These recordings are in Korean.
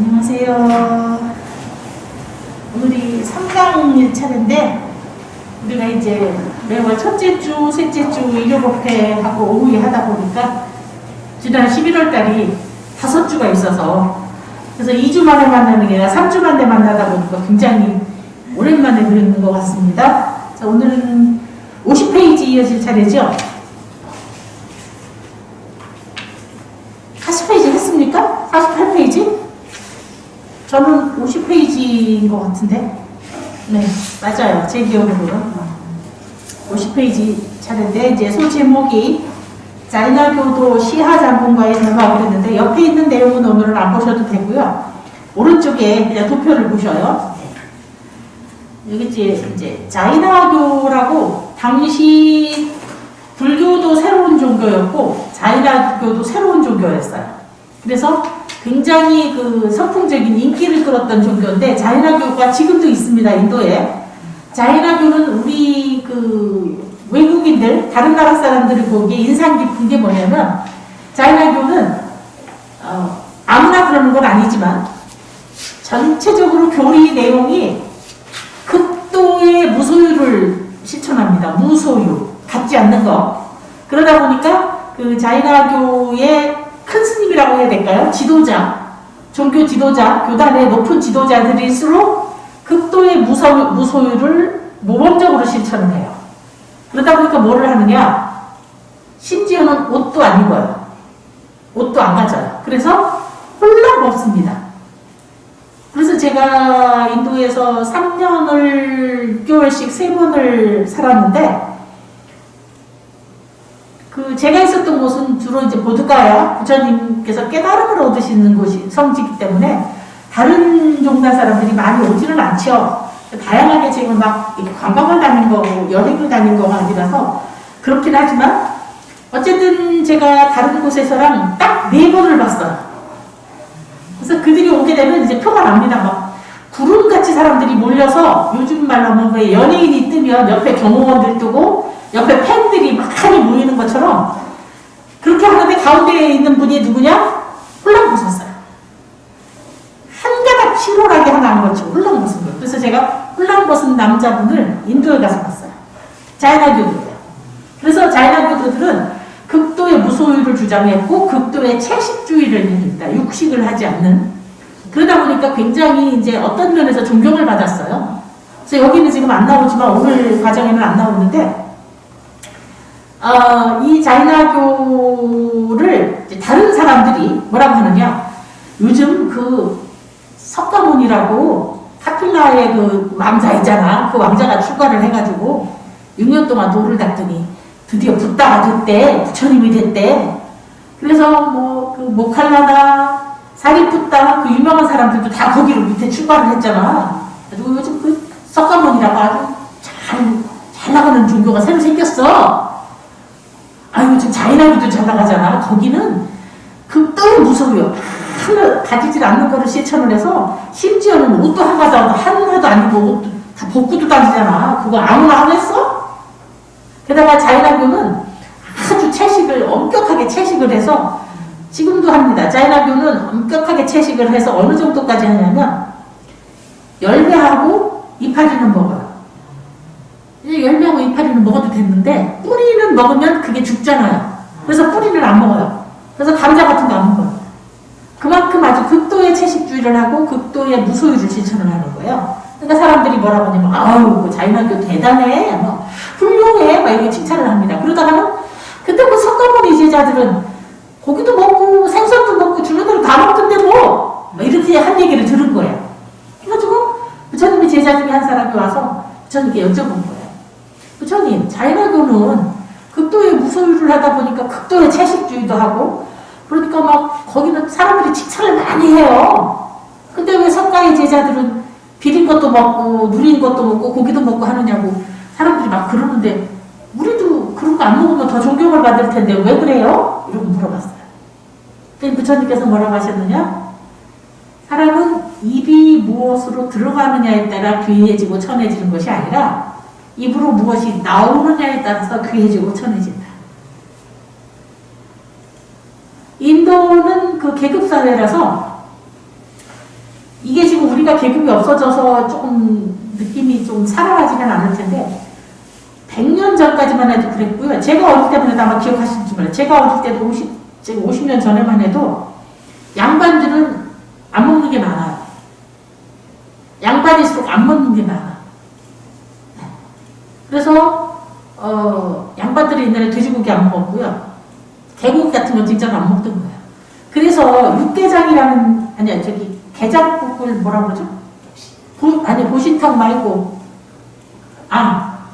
안녕하세요. 오늘이 3강 차례인데 우리가 이제 매월 첫째 주, 셋째 주 일요법회하고 오후에 하다 보니까 지난 11월 달이 5주가 있어서 그래서 2주 만에 만나는 게 아니라 3주 만에 만나다 보니까 굉장히 오랜만에 그리는 것 같습니다. 자, 오늘은 50페이지 이어질 차례죠. 40페이지 했습니까? 48페이지? 저는 50페이지인 것 같은데. 네, 맞아요. 제 기억으로는. 50페이지 차례인데, 이제 소제목이 자이나교도 시하장군과의 대화라고 그랬는데, 옆에 있는 내용은 오늘은 안 보셔도 되고요. 오른쪽에 그냥 도표를 보셔요. 여기 이제 자이나교라고 당시 불교도 새로운 종교였고, 자이나교도 새로운 종교였어요. 그래서 굉장히 그 선풍적인 인기를 끌었던 종교인데, 자이나교가 지금도 있습니다, 인도에. 자이나교는 우리 그 외국인들, 다른 나라 사람들이 보기에 인상 깊은 게 뭐냐면, 자이나교는 아무나 그러는 건 아니지만 전체적으로 교리 내용이 극도의 무소유를 실천합니다. 무소유, 갖지 않는 거. 그러다 보니까 그 자이나교의 큰 스님이라고 해야 될까요? 지도자, 종교 지도자, 교단의 높은 지도자들일수록 극도의 무소유를 모범적으로 실천을 해요. 그러다 보니까 뭐를 하느냐? 심지어는 옷도 안 입어요. 옷도 안 가져요. 그래서 홀랑 먹습니다. 그래서 제가 인도에서 3년을 6개월씩 3번을 살았는데, 제가 있었던 곳은 주로 이제 보드가야 부처님께서 깨달음을 얻으시는 곳이 성지이기 때문에 다른 종단 사람들이 많이 오지는 않죠. 다양하게 지금 막 관광을 다닌 거고 여행을 다닌 거가 아니라서 그렇긴 하지만 어쨌든 제가 다른 곳에서랑 딱 4번을 봤어요. 그래서 그들이 오게 되면 이제 표가 납니다. 막 구름같이 사람들이 몰려서 요즘 말로 하면 연예인이 뜨면 옆에 경호원들 뜨고 옆에 팬들이 많이 모이는 것처럼 그렇게 하는데 가운데에 있는 분이 누구냐? 홀랑벗었어요. 한가닥 치열하게 하나 한 것처럼 홀랑벗은 거예요. 그래서 제가 홀랑벗은 남자분을 인도에 가서 봤어요. 자이나교도예요. 그래서 자이나교도들은 극도의 무소유를 주장했고 극도의 채식주의를 얘기합니다. 육식을 하지 않는. 그러다 보니까 굉장히 이제 어떤 면에서 존경을 받았어요. 그래서 여기는 지금 안 나오지만 오늘 과정에는 안 나오는데 이 자이나교를 다른 사람들이 뭐라고 하느냐, 요즘 그 석가모니라고 카필라의 그 왕자 있잖아. 그 왕자가 출가를 해가지고 6년 동안 돌을 닦더니 드디어 붓다가 됐대. 부처님이 됐대. 그래서 뭐 그 모칼라나 사리푸타 그 유명한 사람들도 다 거기로 밑에 출가를 했잖아. 그리고 요즘 그 석가모니라고 아주 잘 나가는 종교가 새로 생겼어. 요즘 자이나교도 잘 나가잖아. 거기는 극도의 무소유요. 하나 가지질 않는 거를 실천을 해서 심지어는 옷도 하나도 안 입고 옷도 다 벗고도 다니잖아. 그거 아무나 하겠어? 게다가 자이나교는 아주 엄격하게 채식을 해서 지금도 합니다. 자이나교는 엄격하게 채식을 해서 어느 정도까지 하냐면 열매하고 이파리는 먹어요. 열매하고 이파리는 먹어도 됐는데 뿌리는 먹으면 그게 죽잖아요. 그래서 뿌리를 안 먹어요. 그래서 감자 같은 거 안 먹어요. 그만큼 아주 극도의 채식주의를 하고 극도의 무소유를 실천을 하는 거예요. 그러니까 사람들이 뭐라고 하냐면 그 자이나교 대단해, 뭐 훌륭해, 막 이렇게 칭찬을 합니다. 그러다가는 그때 그 석가모니 제자들은 고기도 먹고 생선도 먹고 주는 대로 다 먹던데 뭐 이렇게 한 얘기를 들은 거예요. 그래가지고 부처님의 제자 중에 한 사람이 와서 부처님께 여쭤본 거예요. 부처님, 자이나교는 극도의 무소유를 하다 보니까 극도의 채식주의도 하고 그러니까 막 거기는 사람들이 칭찬을 많이 해요. 근데 왜 석가의 제자들은 비린 것도 먹고 누린 것도 먹고 고기도 먹고 하느냐고 사람들이 막 그러는데 우리도 그런 거 안 먹으면 더 존경을 받을 텐데 왜 그래요? 이러고 물어봤어요. 그때 부처님께서 뭐라고 하셨느냐? 사람은 입이 무엇으로 들어가느냐에 따라 귀해지고 천해지는 것이 아니라 입으로 무엇이 나오느냐에 따라서 귀해지고 천해진다. 인도는 그 계급사회라서 우리가 계급이 없어져서 조금 느낌이 좀 살아나지는 않을 텐데 100년 전까지만 해도 그랬고요. 제가 어릴 때만 해도 아마 기억하실지 몰라요. 제가 어릴 때도 50년 전에만 해도 양반들은 안 먹는 게 많아요. 양반일수록 안 먹는 게 많아. 그래서 양반들이 옛날에 돼지고기 안 먹었고요. 개고기 같은 건 진짜로 안 먹던 거예요. 그래서 육개장이라는 게장국을 뭐라 그러죠? 보신탕 말고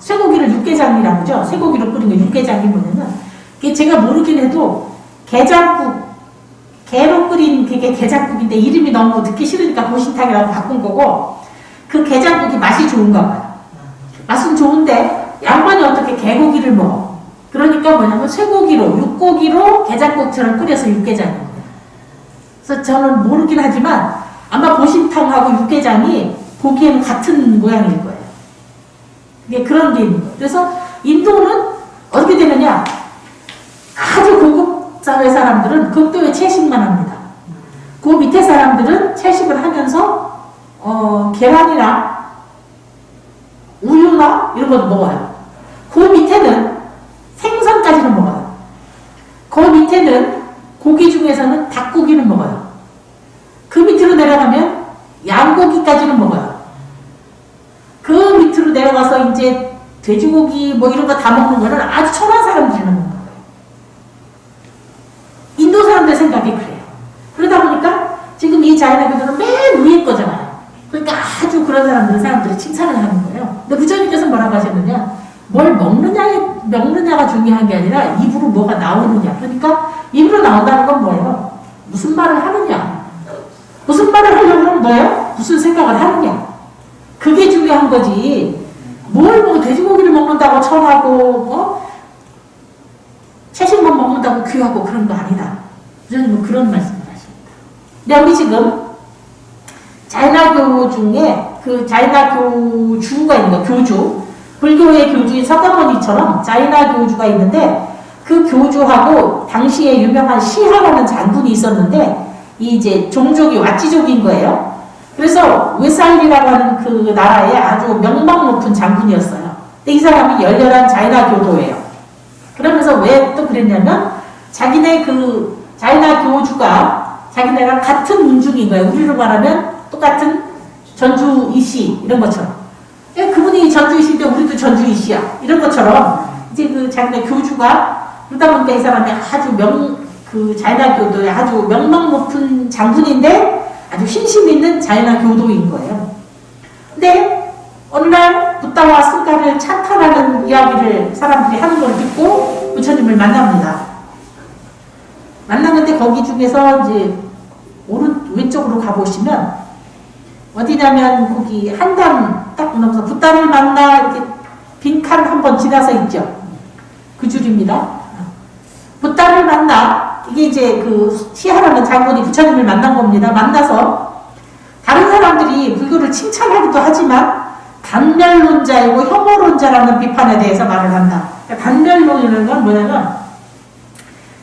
쇠고기를 육개장이라고 하죠. 쇠고기로 끓인 거 육개장이 뭐냐면 그게 제가 모르긴 해도 게장국 게로 끓인 그게 게장국인데 이름이 너무 듣기 싫으니까 보신탕이라고 바꾼 거고 그 게장국이 맛이 좋은가 봐요. 맛은 좋은데 양반이 어떻게 개고기를 먹어? 그러니까 뭐냐면 쇠고기로 육고기로 게장국처럼 끓여서 육개장이에요. 그래서 저는 모르긴 하지만 아마 보신탕하고 육개장이 보기에는 같은 모양일 거예요. 이게 그런 게 있는 거예요. 그래서 인도는 어떻게 되느냐? 아주 고급 사회 사람들은 극도의 채식만 합니다. 그 밑에 사람들은 채식을 하면서 계란이나 우유나 이런 것도 먹어요. 그 밑에는 생선까지는 먹어요. 그 밑에는 고기 중에서는 닭고기는 먹어요. 그 밑으로 내려가면 양고기까지는 먹어요. 그 밑으로 내려가서 이제 돼지고기 뭐 이런 거 다 먹는 거는 아주 천한 사람들이나 먹는 거예요. 인도 사람들 생각이 그래요. 그러다 보니까 지금 이 자이나교도는 맨 위에 거잖아요. 그러니까 아주 그런 사람들이 칭찬을 하는 거예요. 근데 부처님께서 뭐라고 하셨느냐? 뭘 먹느냐가 중요한 게 아니라 입으로 뭐가 나오느냐. 그러니까 입으로 나온다는 건 뭐예요? 무슨 말을 하느냐. 무슨 말을 하려고 하면 뭐예요? 무슨 생각을 하느냐. 그게 중요한 거지. 뭘 돼지고기를 먹는다고 천하고 채식만 먹는다고 귀하고 그런 거 아니다. 부처님은 그런 말씀을 하십니다. 근데 우리 지금 자이나교 중에 그 자이나교주가 있는 거, 교주. 불교의 교주인 석가모니처럼 자이나교주가 있는데 그 교주하고 당시에 유명한 시하라는 장군이 있었는데 이제 종족이 왓지족인 거예요. 그래서 웨살리라고 하는 그 나라의 아주 명망 높은 장군이었어요. 근데 이 사람이 열렬한 자이나교도예요. 그러면서 왜 또 그랬냐면 자기네 그 자이나교주가 자기네랑 같은 문중인 거예요. 우리로 말하면 똑같은 전주 이씨 이런 것처럼. 그분이 전주 이씨인데 우리도 전주 이씨야. 이런 것처럼 이제 그 자기네 교주가 그러다 보니까 이 사람이 아주 그 자이나교도의 아주 명망 높은 장군인데 아주 신심 있는 자이나교도인 거예요. 근데 어느 날 부다와 승가를 찬탄하는 이야기를 사람들이 하는 걸 듣고 부처님을 만납니다. 만났는데 거기 중에서 이제 왼쪽으로 가보시면 어디냐면 거기 한담 딱 보면서 부다를 만나 이렇게 빈칸 한번 지나서 있죠. 그 줄입니다. 부다를 만나 이게 이제 그 시하라는 장군이 부처님을 만난 겁니다. 만나서 다른 사람들이 불교를 칭찬하기도 하지만 단멸론자이고 혐오론자라는 비판에 대해서 말을 한다. 그러니까 단멸론이라는 건 뭐냐면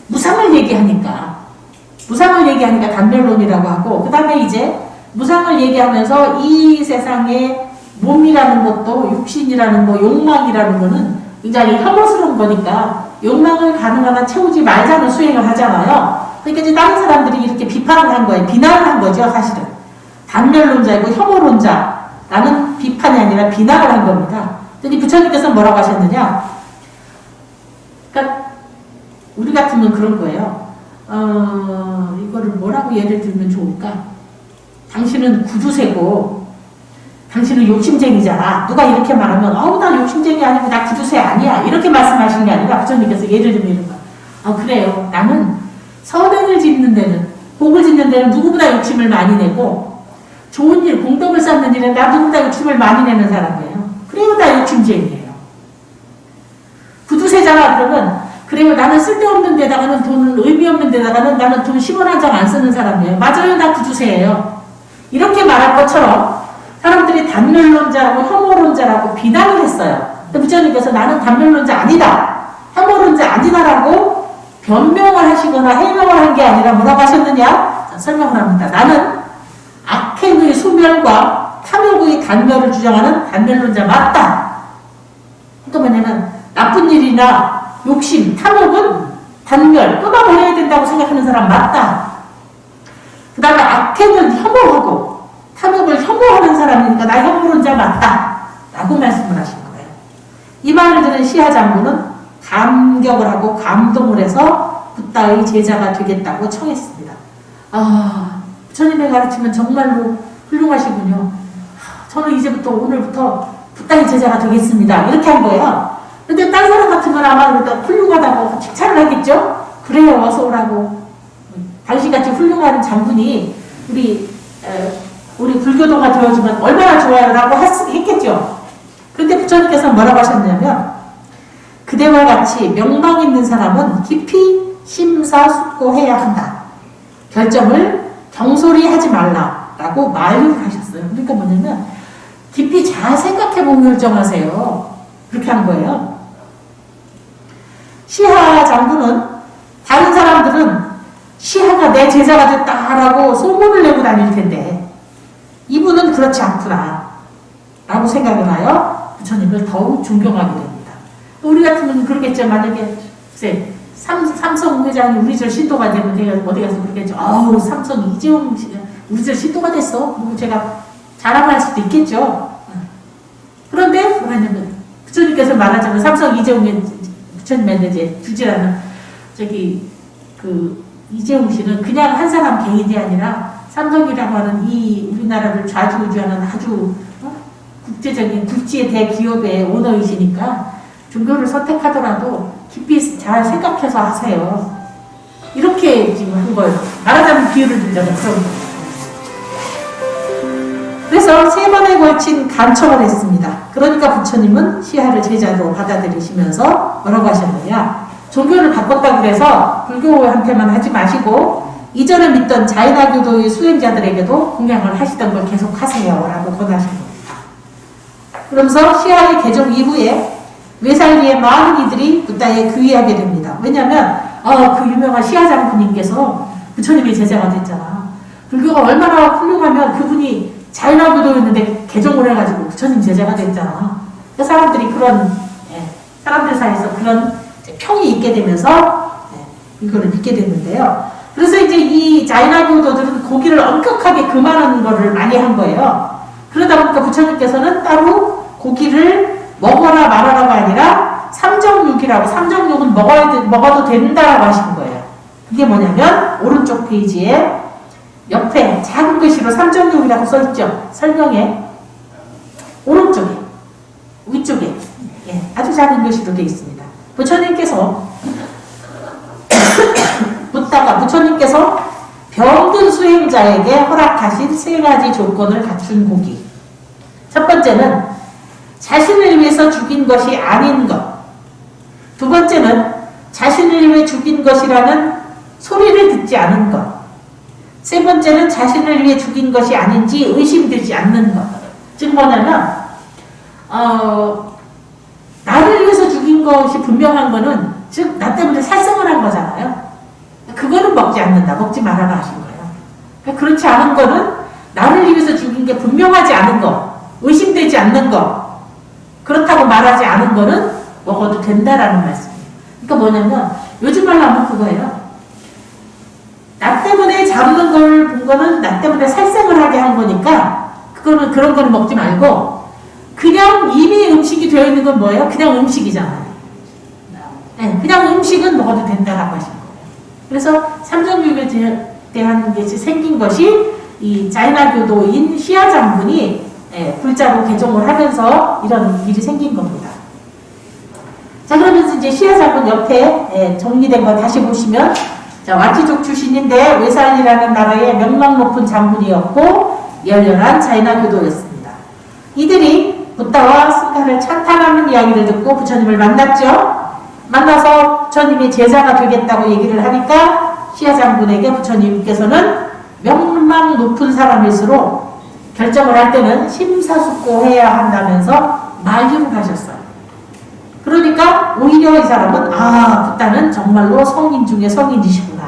무상을 얘기하니까 단멸론이라고 하고 그 다음에 이제 무상을 얘기하면서 이 세상에 몸이라는 것도 육신이라는 거, 욕망이라는 거는 굉장히 혐오스러운 거니까 욕망을 가능한 한 채우지 말자는 수행을 하잖아요. 그러니까 이제 다른 사람들이 이렇게 비판을 한 거예요. 비난을 한 거죠, 사실은. 단멸론자이고 혐오론자라는 비판이 아니라 비난을 한 겁니다. 근데 부처님께서 뭐라고 하셨느냐? 그러니까 우리 같으면 그런 거예요. 이거를 뭐라고 예를 들면 좋을까? 당신은 구두쇠고 당신은 욕심쟁이잖아. 누가 이렇게 말하면 나 욕심쟁이 아니고 나 구두쇠 아니야. 이렇게 말씀하시는 게 아니라 부처님께서 예를 들면 이런 거. 그래요. 나는 선행을 짓는 데는 복을 짓는 데는 누구보다 욕심을 많이 내고 좋은 일, 공덕을 쌓는 일은 나 누구보다 욕심을 많이 내는 사람이에요. 그래요. 나 욕심쟁이에요. 구두쇠잖아. 그러면 그래요. 나는 쓸데없는 데다가는 돈, 의미 없는 데다가는 나는 돈 10원 한 장 안 쓰는 사람이에요. 맞아요. 나 구두쇠예요. 이렇게 말할 것처럼 사람들이 단멸론자라고 혐오론자라고 비난을 했어요. 근데 부처님께서 나는 단멸론자 아니다. 혐오론자 아니다라고 변명을 하시거나 해명을 한 게 아니라 뭐라고 하셨느냐? 자, 설명을 합니다. 나는 악행의 소멸과 탐욕의 단멸을 주장하는 단멸론자 맞다. 그러니까 뭐냐면 나쁜 일이나 욕심, 탐욕은 단멸, 끊어버려야 된다고 생각하는 사람 맞다. 그 다음에 악행은 혐오하고 탐욕을 혐오하는 사람이니까 나 혐오론자 맞다. 라고 말씀을 하신 거예요. 이 말을 들은 시하 장군은 감격을 하고 감동을 해서 붓다의 제자가 되겠다고 청했습니다. 아, 부처님의 가르침은 정말로 훌륭하시군요. 저는 이제부터 오늘부터 붓다의 제자가 되겠습니다. 이렇게 한 거예요. 근데 딴 사람 같으면 아마 훌륭하다고 칭찬을 하겠죠? 그래요, 어서 오라고. 당신같이 훌륭한 장군이 우리 불교도가 되어주면 얼마나 좋아요 라고 했겠죠. 그런데 부처님께서 뭐라고 하셨냐면 그대와 같이 명망 있는 사람은 깊이 심사숙고해야 한다. 결정을 경솔히 하지 말라라고 만류를 하셨어요. 그러니까 뭐냐면 깊이 잘 생각해보고 결정하세요. 그렇게 한 거예요. 시하 장군은 다른 사람들은 시하가 내 제자가 됐다라고 소문을 내고 다닐 텐데 이분은 그렇지 않구나 라고 생각을 하여 부처님을 더욱 존경하게 됩니다. 우리 같으면 그러겠죠. 만약에 삼성 회장이 우리 절 신도가 되면 내가 어디 가서 그러겠죠. 아우 삼성 이재용 우리 절 신도가 됐어. 그리고 제가 자랑할 수도 있겠죠. 그런데 뭐냐면 부처님께서 말하자면 삼성 이재용의 부처님한테 이제 주지라는 이재용 씨는 그냥 한 사람 개인이 아니라 삼성이라고 하는 이 우리나라를 좌지우지하는 아주 국제적인 국지의 대기업의 오너이시니까 종교를 선택하더라도 깊이 잘 생각해서 하세요. 이렇게 지금 한 거예요. 말하자면 비유를 들자면 그런 거예요. 그래서 3번에 걸친 간청을 했습니다. 그러니까 부처님은 시하를 제자로 받아들이시면서 뭐라고 하셨느냐. 종교를 바꿨다고 해서 불교한테만 하지 마시고 이전에 믿던 자이나교도의 수행자들에게도 공양을 하시던 걸 계속 하세요 라고 권하신 겁니다. 그러면서 시하의 개종 이후에 외살리의 많은 이들이 붓다에 귀의하게 됩니다. 왜냐하면 그 유명한 시하 장군님께서 부처님의 제자가 됐잖아. 불교가 얼마나 훌륭하면 그분이 자이나교도였는데 개종을 해가지고 부처님 제자가 됐잖아. 사람들이 사람들 사이에서 그런 평이 있게 되면서 이거를 믿게 됐는데요. 그래서 이제 이 자이나교도들은 고기를 엄격하게 금하는 거를 많이 한 거예요. 그러다 보니까 부처님께서는 따로 고기를 먹어라 말아라가 아니라 삼정육이라고, 삼정육은 먹어도 된다라고 하신 거예요. 그게 뭐냐면 오른쪽 페이지에 옆에 작은 글씨로 삼정육이라고 써있죠. 설명에 오른쪽에 위쪽에 아주 작은 글씨로 되어 있습니다. 부처님께서 병든 수행자에게 허락하신 3가지 조건을 갖춘 고기. 첫 번째는 자신을 위해서 죽인 것이 아닌 것. 두 번째는 자신을 위해 죽인 것이라는 소리를 듣지 않은 것. 세 번째는 자신을 위해 죽인 것이 아닌지 의심되지 않는 것. 즉 뭐냐면 나를 위해서 죽인 것이 분명한 거는 즉 나 때문에 살생을 한 거잖아요. 그거는 먹지 않는다. 먹지 말아라 하신 거예요. 그러니까 그렇지 않은 거는 나를 위해서 죽인 게 분명하지 않은 거, 의심되지 않는 거, 그렇다고 말하지 않은 거는 먹어도 된다라는 말씀이에요. 그러니까 뭐냐면 요즘 말로 하면 그거예요. 나 때문에 잡는 걸 본 거는 나 때문에 살생을 하게 한 거니까 그런 거는 먹지 말고 그냥 이미 음식이 되어 있는 건 뭐예요? 그냥 음식이잖아요. 그냥 음식은 먹어도 된다라고 하신 거예요. 그래서 삼정육에 대한 게 생긴 것이 이 자이나교도인 시하 장군이 불자로 개종을 하면서 이런 일이 생긴 겁니다. 자, 그러면서 이제 시하 장군 옆에 정리된 거 다시 보시면 자, 와치족 출신인데 외살리라는 나라의 명망 높은 장군이었고 열렬한 자이나교도였습니다. 이들이 붓다와 승가를 찬탄하는 이야기를 듣고 부처님을 만났죠. 만나서 부처님이 제자가 되겠다고 얘기를 하니까 시하 장군에게 부처님께서는 명망 높은 사람일수록 결정을 할 때는 심사숙고해야 한다면서 만류를 하셨어요. 그러니까 오히려 이 사람은 붓다는 정말로 성인 중에 성인이시구나.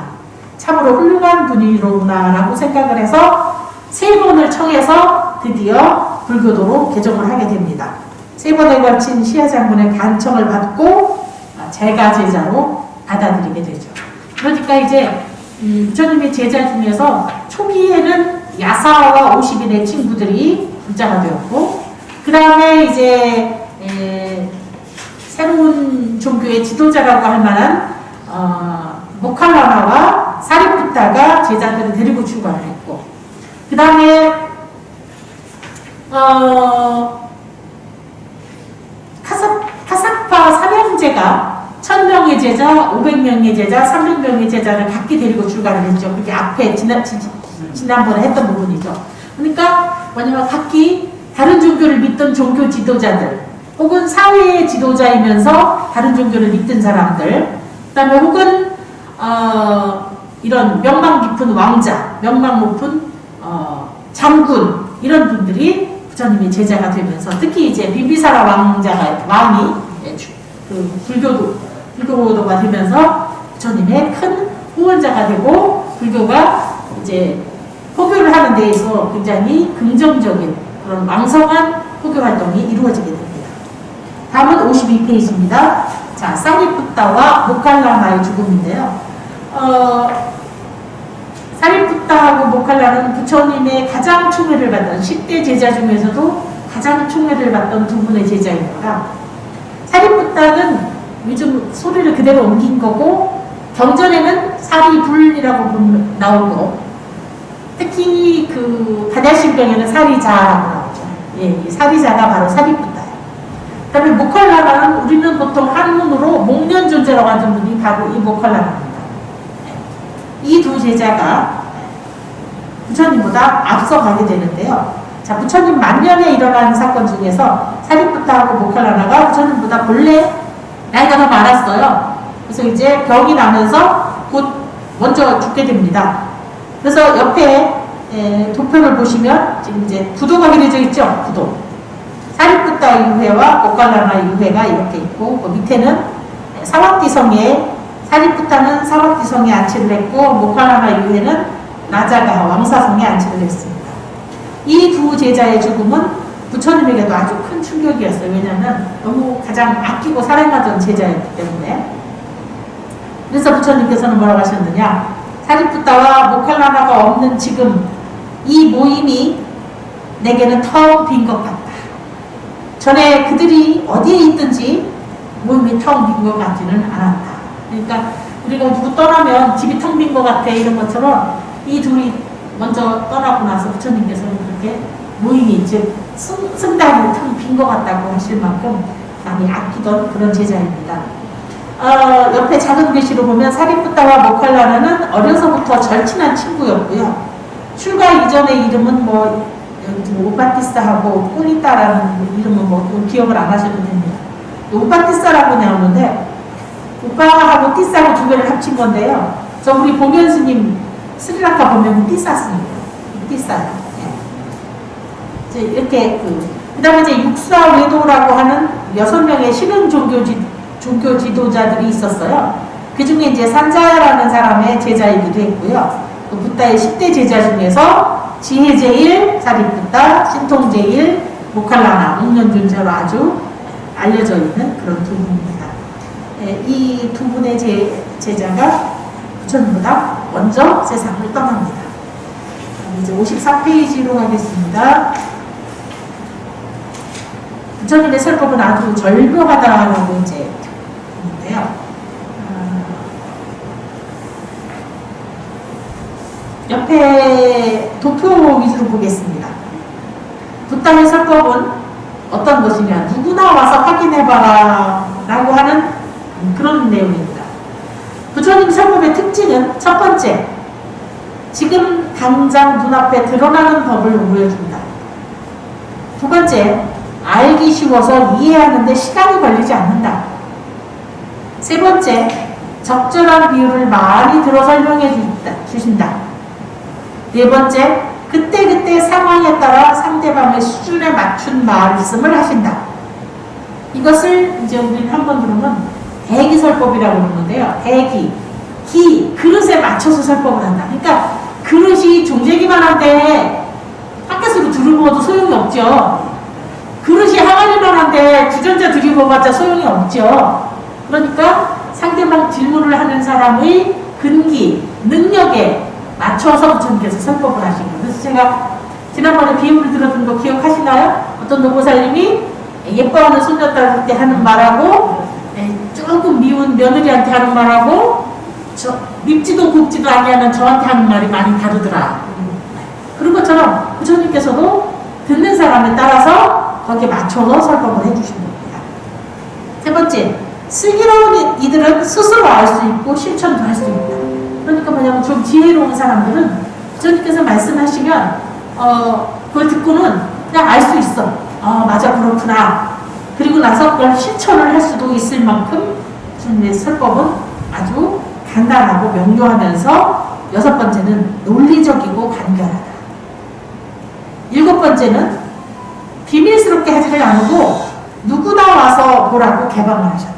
참으로 훌륭한 분이로구나 라고 생각을 해서 3번을 청해서 드디어 불교도로 개종을 하게 됩니다. 3번에 걸친 시하장군의 간청을 받고 제가 제자로 받아들이게 되죠. 그러니까 이제 부처님의 제자 중에서 초기에는 야사와 50인의 친구들이 불자가 되었고, 그 다음에 이제 새로운 종교의 지도자라고 할 만한 모칼라마와 사리푸타가 제자들을 데리고 출가를 했고, 그 다음에 카사파 삼형제가 1000명의 제자, 500명의 제자, 300명의 제자를 각기 데리고 출가를 했죠. 그게 앞에 지난번에 했던 부분이죠. 그러니까 뭐냐면 각기 다른 종교를 믿던 종교 지도자들, 혹은 사회의 지도자이면서 다른 종교를 믿던 사람들, 그 다음에 혹은 이런 명망 깊은 왕자, 명망 높은 장군, 이런 분들이 부처님의 제자가 되면서, 특히 이제 빈비사라 왕이 그 불교도가 되면서 부처님의 큰 후원자가 되고, 불교가 이제 포교를 하는 데에서 굉장히 긍정적인 그런 왕성한 포교 활동이 이루어지게 됩니다. 다음은 52페이지입니다. 자, 사리푸타와 모칼라마의 죽음인데요. 사리푸타하고 모칼라는 부처님의 가장 충애를 받던 10대 제자 중에서도 가장 충애를 받던 두 분의 제자입니다. 사리푸타는 요즘 소리를 그대로 옮긴 거고, 경전에는 사리불이라고 나오고, 특히 그 반야신경에는 사리자라고 나오죠. 예, 사리자가 바로 사리푸타예요. 그 다음에 모칼라라는 우리는 보통 한문으로 목련존재라고 하는 분이 바로 이 모칼라입니다. 이 두 제자가 부처님보다 앞서가게 되는데요. 자, 부처님 만년에 일어난 사건 중에서 사리푸타하고 모칼라나가 부처님보다 본래 나이가 더 많았어요. 그래서 이제 병이 나면서 곧 먼저 죽게 됩니다. 그래서 옆에 도표를 보시면 지금 이제 부도가 그려져 있죠. 부도. 사리푸타 유회와 모칼라나 유회가 이렇게 있고, 그 밑에는 사왁디성에, 사리푸타는 사왁디성에 안치를 했고, 모칼라나 유회는 나자가 왕사성에 안치를 했습니다. 이 두 제자의 죽음은 부처님에게도 아주 큰 충격이었어요. 왜냐하면 너무 가장 아끼고 사랑하던 제자였기 때문에. 그래서 부처님께서는 뭐라고 하셨느냐, 사리푸타와 모칼라나가 없는 지금 이 모임이 내게는 텅 빈 것 같다. 전에 그들이 어디에 있든지 모임이 텅 빈 것 같지는 않았다. 그러니까 우리가 누구 떠나면 집이 텅 빈 것 같아, 이런 것처럼 이 둘이 먼저 떠나고 나서 부처님께서는 그렇게 모임이 즉 승달이 텅 빈 것 같다고 하실 만큼 많이 아끼던 그런 제자입니다. 옆에 작은 글씨로 보면 사리푸타와 모칼라나는 어려서부터 절친한 친구였고요. 출가 이전의 이름은 오파티사하고 꾸니타라는 이름은 기억을 안 하셔도 됩니다. 오파티사라고 나오는데 오파하고 티사하고 두 개를 합친 건데요. 저 우리 보면 스님 스리랑카 보면 티사 스님, 티사요. 네. 이렇게 그다음에 이제 육사 외도라고 하는 6명의 신흥 종교 지도자들이 있었어요. 그 중에 이제 산자야라는 사람의 제자이기도 했고요. 또 붓다의 10대 제자 중에서 지혜제일, 사리푸타, 신통제일, 모칼라나, 목련존재로 아주 알려져 있는 그런 두 분입니다. 이 두 분의 제자가 부처님보다 먼저 세상을 떠납니다. 이제 54페이지로 가겠습니다. 부처님의 설법은 아주 절묘하다라고 이제 있는데요. 옆에 도표 위주로 보겠습니다. 붓다의 설법은 어떤 것이냐, 누구나 와서 확인해봐라 라고 하는 그런 내용입니다. 부처님 설법의 특징은 첫 번째, 지금 당장 눈앞에 드러나는 법을 보여준다. 두 번째, 알기 쉬워서 이해하는데 시간이 걸리지 않는다. 세 번째, 적절한 비유를 많이 들어 설명해 주신다. 네 번째, 그때그때 상황에 따라 상대방의 수준에 맞춘 말씀을 하신다. 이것을 이제 우리는 한번 들으면 대기설법이라고 그러는데요. 그릇에 맞춰서 설법을 한다. 그러니까 그릇이 종재기만 한데 들어먹어도 소용이 없죠. 그릇이 항아리만 한데 주전자 들이먹어봤자 소용이 없죠. 그러니까 상대방 질문을 하는 사람의 근기, 능력에 맞춰서 부처님께서 설법을 하신 거예요. 그래서 제가 지난번에 비유를 들었던 거 기억하시나요? 어떤 노보살님이 예뻐하는 손녀딸 때 하는 말하고 조금 미운 며느리한테 하는 말하고 밉지도 굽지도 아니하는 저한테 하는 말이 많이 다르더라. 그런 것처럼 부처님께서도 듣는 사람에 따라서 거기에 맞춰서 설법을 해주신 겁니다. 세 번째, 슬기로운 이들은 스스로 알 수 있고 실천도 할 수 있다. 그러니까 뭐냐면 좀 지혜로운 사람들은 부처님께서 말씀하시면 그걸 듣고는 그냥 알 수 있어. 맞아, 그렇구나. 그리고 나서 그걸 실천을 할 수도 있을 만큼 부처님의 설법은 아주 간단하고 명료하면서 여섯 번째는 논리적이고 간결하다. 일곱 번째는 비밀스럽게 하지를 않고 누구나 와서 보라고 개방을 하셨다.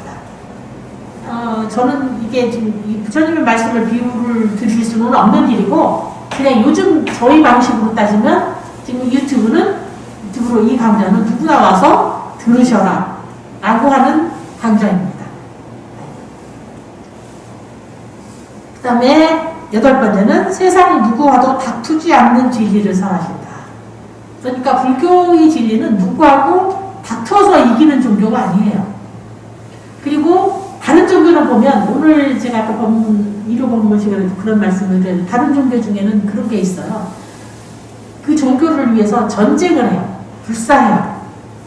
저는 이게 지금 이 부처님의 말씀을 비유를 드릴 수는 없는 일이고 그냥 요즘 저희 방식으로 따지면 지금 유튜브로 이 강좌는 누구나 와서 들으셔라 라고 하는 강좌입니다. 그 다음에 여덟 번째는 세상 누구와도 다투지 않는 진리를 설하신다. 그러니까 불교의 진리는 누구하고 다투어서 이기는 종교가 아니에요. 그리고 다른 종교를 보면 오늘 제가 아까 일요 법문 시간에 그런 말씀을 드렸는데 다른 종교 중에는 그런 게 있어요. 그 종교를 위해서 전쟁을 해요. 불사해요.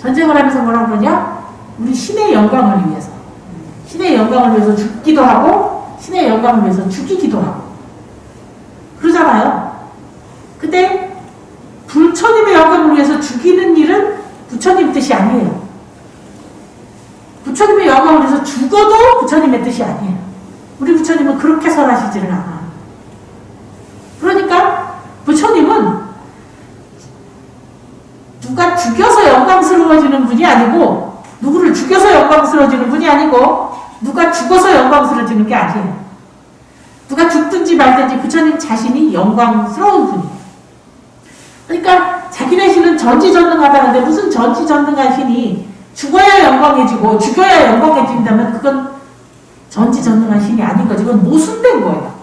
전쟁을 하면서 뭐라고 그러냐? 우리 신의 영광을 위해서. 신의 영광을 위해서 죽기도 하고 신의 영광을 위해서 죽이기도 하고 그러잖아요. 근데 부처님의 영광을 위해서 죽이는 일은 부처님 뜻이 아니에요. 부처님의 영광을 위해서 죽어도 부처님의 뜻이 아니에요. 우리 부처님은 그렇게 설하시지를 않아요. 그러니까 부처님은 누가 죽여서 영광스러워지는 분이 아니고 누구를 죽여서 영광스러워지는 분이 아니고 누가 죽어서 영광스러워지는 게 아니에요. 누가 죽든지 말든지 부처님 자신이 영광스러운 분이에요. 그러니까 자기네 신은 전지전능하다는데 무슨 전지전능한 신이 죽어야 영광해지고 죽여야 영광해진다면 그건 전지전능한 신이 아닌 거지. 그건 모순된 거예요.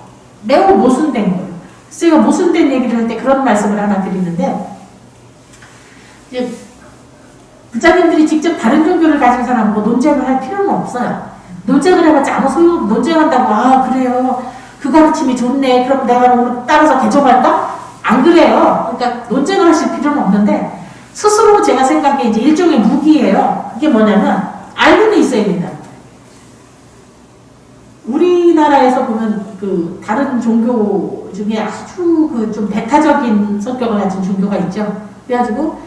매우 모순된 거예요. 그래서 제가 모순된 얘기를 할 때 그런 말씀을 하나 드리는데 이제 부자님들이 직접 다른 종교를 가진 사람하고 논쟁을 할 필요는 없어요. 논쟁을 해봤자 아무 소용, 논쟁한다고 그래요. 그 가르침이 좋네. 그럼 내가 오늘 따라서 개종할까? 안 그래요. 그러니까 논쟁을 하실 필요는 없는데 스스로 제가 생각에 이제 일종의 무기예요. 그게 뭐냐면 알고는 있어야 된다. 우리나라에서 보면 그 다른 종교 중에 아주 그 좀 배타적인 성격을 가진 종교가 있죠. 그래가지고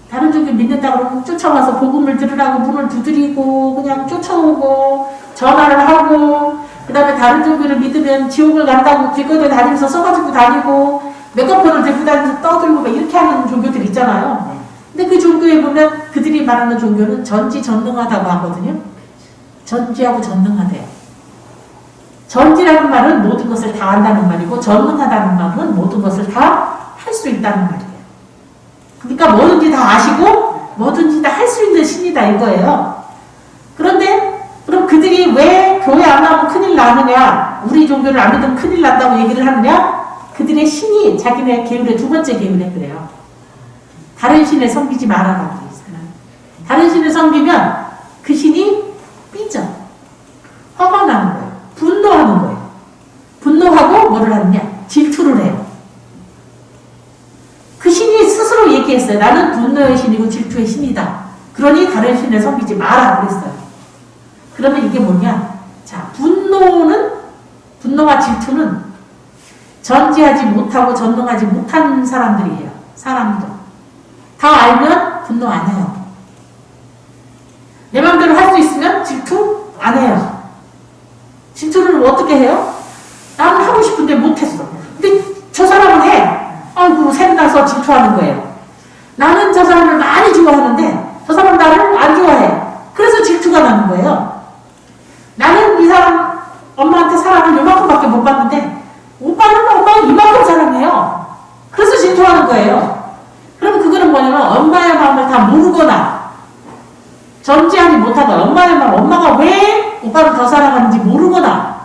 다른 종교 믿는다 그러면 쫓아와서 복음을 들으라고 문을 두드리고 그냥 쫓아오고 전화를 하고 그 다음에 다른 종교를 믿으면 지옥을 간다고 길거리에 다니면서 써가지고 다니고 메가폰을 들고 다니면서 떠들고 막 이렇게 하는 종교들 있잖아요. 근데 그 종교에 보면 그들이 말하는 종교는 전지전능하다고 하거든요. 전지하고 전능하대요. 전지라는 말은 모든 것을 다 한다는 말이고 전능하다는 말은 모든 것을 다 할 수 있다는 말이에요. 그러니까 뭐든지 다 아시고 뭐든지 다 할 수 있는 신이다 이거예요. 그런데 그럼 그들이 왜 교회 안 나오면 큰일 나느냐, 우리 종교를 안 믿으면 큰일 난다고 얘기를 하느냐? 그들의 신이 자기네 계율의 두 번째 계율에 그래요. 다른 신을 섬기지 말아라고 돼 있어요. 다른 신을 섬기면 그 신이 삐져. 화가 나는 거예요. 분노하는 거예요. 분노하고 뭐를 하느냐? 질투를 해요. 그 신이 스스로 얘기했어요. 나는 분노의 신이고 질투의 신이다. 그러니 다른 신을 섬기지 마라 그랬어요. 그러면 이게 뭐냐? 자, 분노와 질투는 전지하지 못하고 전능하지 못한 사람들이에요. 사람들. 다 알면 분노 안 해요. 내 마음대로 할 수 있으면 질투 안 해요. 질투를 어떻게 해요? 나는 하고 싶은데 못했어. 근데 저 사람은 해. 아이고 샘나서 질투하는 거예요. 나는 저 사람을 많이 좋아하는데 저 사람은 나를 안 좋아해. 그래서 질투가 나는 거예요. 나는 이 사람 엄마한테 사랑을 요만큼밖에 못 받는데 오빠는 이만큼 사랑해요. 그래서 질투하는 거예요. 그럼 그거는 말을 다 모르거나 전지하지 못하거나 엄마의 말, 엄마가 왜 오빠를 더 사랑하는지 모르거나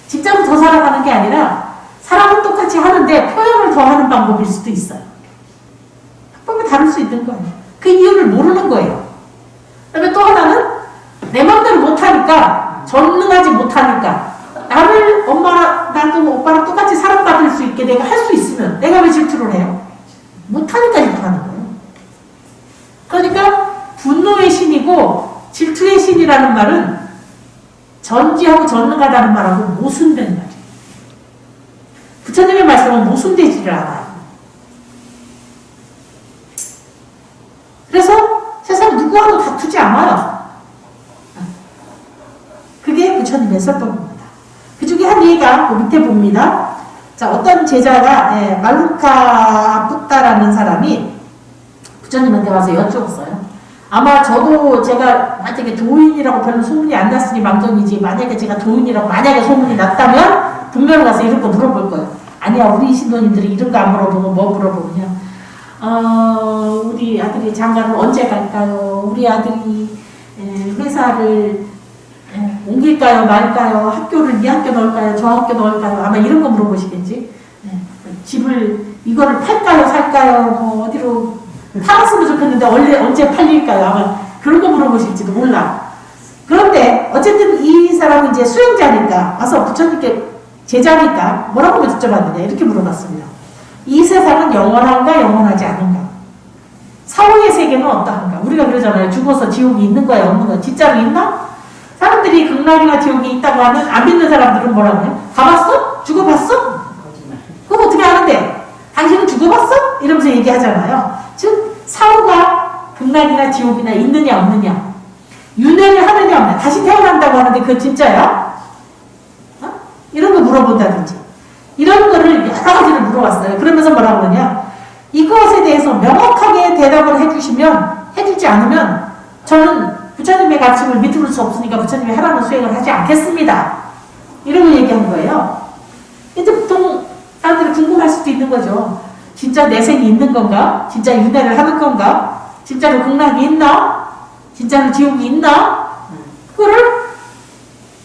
진짜로 더 사랑하는 게 아니라 사랑은 똑같이 하는데 표현을 더 하는 방법일 수도 있어요. 방법이 다를 수 있는 거예요. 그 이유를 모르는 거예요. 그다음에 또 하나는 내 맘대로 못하니까, 전능하지 못하니까 나를 나도 오빠랑 똑같이 사랑받을 수 있게 내가 할 수 있으면 내가 왜 질투를 해요? 못하니까 질투하는 거예요. 그러니까 분노의 신이고 질투의 신이라는 말은 전지하고 전능하다는 말하고 모순된 말이에요. 부처님의 말씀은 모순되지를 않아요. 그래서 세상 누구와도 다투지 않아요. 그게 부처님의 설법입니다. 그 중에 한 예가 그 밑에 봅니다. 자, 어떤 제자가 말루카 붓다라는 사람이 부처님한테 와서 여쭤봤어요. 아마 저도 제가 만약에 도인이라고 별로 소문이 안 났으니 망정이지, 만약에 제가 도인이라고 만약에 소문이 났다면 분명히 가서 이런 거 물어볼 거예요. 아니야, 우리 신도님들이 이런 거 안 물어보고 뭐 물어보냐. 우리 아들이 장가를 언제 갈까요? 우리 아들이 회사를 옮길까요? 말까요? 학교를 이 학교 넣을까요? 저 학교 넣을까요? 아마 이런 거 물어보시겠지. 집을 이거를 팔까요? 살까요? 뭐 어디로 팔았으면 좋겠는데 언제 팔릴까요? 아마 그런 거 물어보실지도 몰라. 그런데 어쨌든 이 사람은 이제 수행자니까 와서 부처님께 제자니까 뭐라고 여쭤봤느냐 이렇게 물어봤습니다. 이 세상은 영원한가 영원하지 않은가? 사후의 세계는 어떠한가? 우리가 그러잖아요. 죽어서 지옥이 있는 거야 없는 거야? 진짜로 있나? 사람들이 극락이나 지옥이 있다고 하면 안 믿는 사람들은 뭐라고 해요? 가봤어? 죽어봤어? 그럼 어떻게 하는데? 당신은 죽어봤어? 이러면서 얘기하잖아요. 즉 사후가 극락이나 지옥이나 있느냐 없느냐, 윤회를 하느냐 없느냐, 다시 태어난다고 하는데 그거 진짜야? 이런 거 물어본다든지 이런 거를 여러 가지를 물어봤어요. 그러면서 뭐라고 그러냐, 이것에 대해서 명확하게 대답을 해주지 않으면 저는 부처님의 가르침을 믿을 수 없으니까 부처님이 하라는 수행을 하지 않겠습니다. 이러고 얘기한 거예요. 이제 보통 사람들이 궁금할 수도 있는 거죠. 진짜 내생이 있는 건가? 진짜 윤회를 하는 건가? 진짜로 극락이 있나? 진짜로 지옥이 있나? 그거를